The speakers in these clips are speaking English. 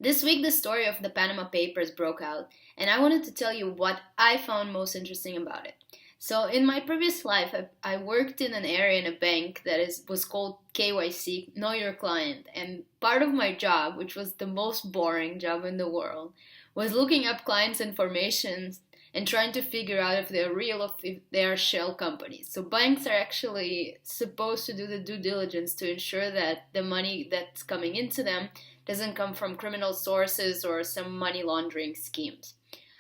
This week, the story of the Panama Papers broke out, and I wanted to tell you what I found most interesting about it. So, in my previous life, I worked in an area in a bank was called KYC, Know Your Client, and part of my job, which was the most boring job in the world, was looking up clients' information and trying to figure out if they're real or if they are shell companies. So banks are actually supposed to do the due diligence to ensure that the money that's coming into them doesn't come from criminal sources or some money laundering schemes.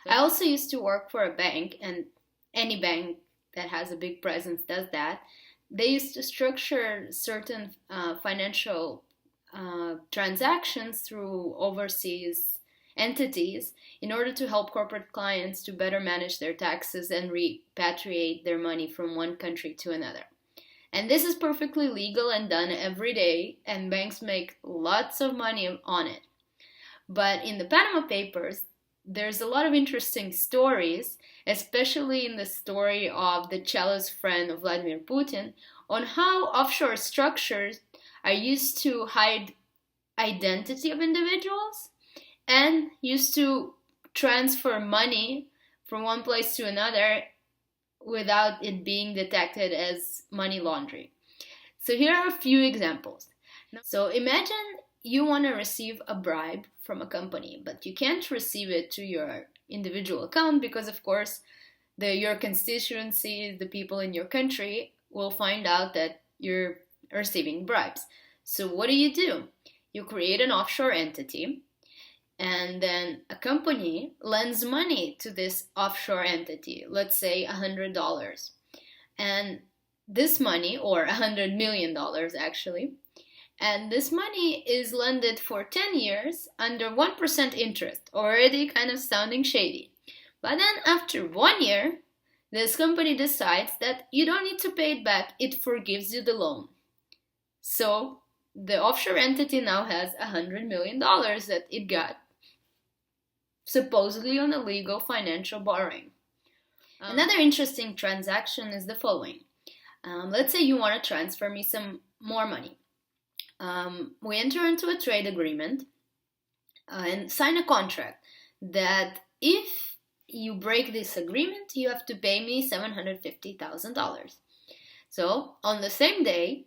I also used to work for a bank, and any bank that has a big presence does that. They used to structure certain financial transactions through overseas entities in order to help corporate clients to better manage their taxes and repatriate their money from one country to another. And this is perfectly legal and done every day, and banks make lots of money on it. But in the Panama Papers, there's a lot of interesting stories, especially in the story of the jealous friend of Vladimir Putin, on how offshore structures are used to hide identity of individuals and used to transfer money from one place to another without it being detected as money laundering. So here are a few examples. So imagine you want to receive a bribe from a company, but you can't receive it to your individual account because, of course, your constituency, the people in your country, will find out that you're receiving bribes. So what do? You create an offshore entity, and then a company lends money to this offshore entity, let's say $100. And this money, or $100 million actually, and this money is lended for 10 years under 1% interest, already kind of sounding shady. But then after 1 year, this company decides that you don't need to pay it back, it forgives you the loan. So the offshore entity now has $100 million that it got supposedly on a legal financial borrowing. Another interesting transaction is the following. Let's say you want to transfer me some more money. We enter into a trade agreement and sign a contract that if you break this agreement, you have to pay me $750,000. So on the same day,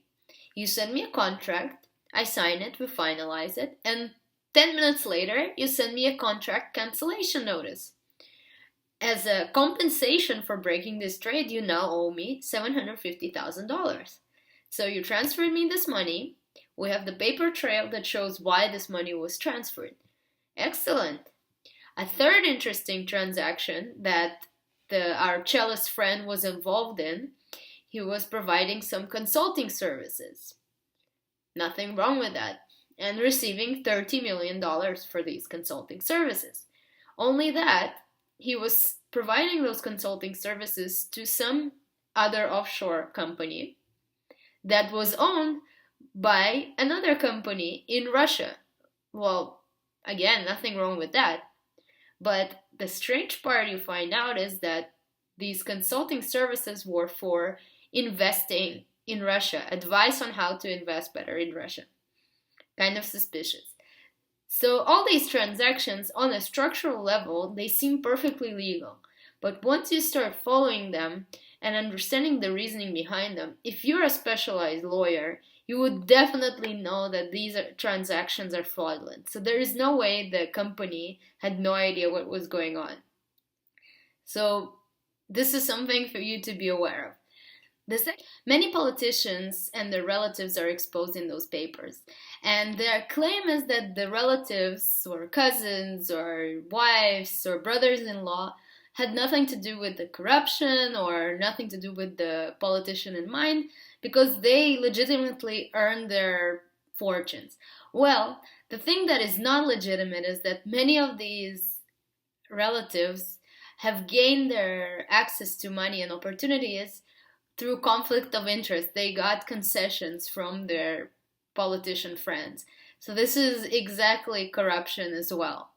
you send me a contract, I sign it, we finalize it, and 10 minutes later, you send me a contract cancellation notice. As a compensation for breaking this trade, you now owe me $750,000. So you transferred me this money. We have the paper trail that shows why this money was transferred. Excellent. A third interesting transaction that our jealous friend was involved in, he was providing some consulting services. Nothing wrong with that. And receiving $30 million for these consulting services. Only that, he was providing those consulting services to some other offshore company that was owned by another company in Russia. Well, again, nothing wrong with that. But the strange part you find out is that these consulting services were for investing in Russia, advice on how to invest better in Russia. Kind of suspicious. So all these transactions on a structural level, they seem perfectly legal. But once you start following them and understanding the reasoning behind them, if you're a specialized lawyer, you would definitely know that these transactions are fraudulent. So there is no way the company had no idea what was going on. So this is something for you to be aware of. Many politicians and their relatives are exposed in those papers, and their claim is that the relatives or cousins or wives or brothers-in-law had nothing to do with the corruption or nothing to do with the politician in mind because they legitimately earned their fortunes. Well, the thing that is not legitimate is that many of these relatives have gained their access to money and opportunities through conflict of interest. They got concessions from their politician friends. So this is exactly corruption as well.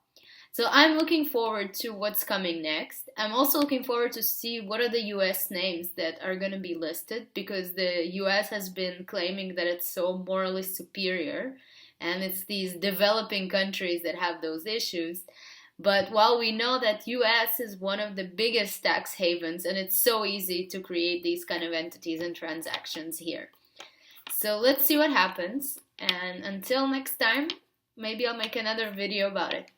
So I'm looking forward to what's coming next. I'm also looking forward to see what are the US names that are going to be listed, because the US has been claiming that it's so morally superior and it's these developing countries that have those issues. But while we know that US is one of the biggest tax havens, and it's so easy to create these kind of entities and transactions here. So let's see what happens, and until next time, maybe I'll make another video about it.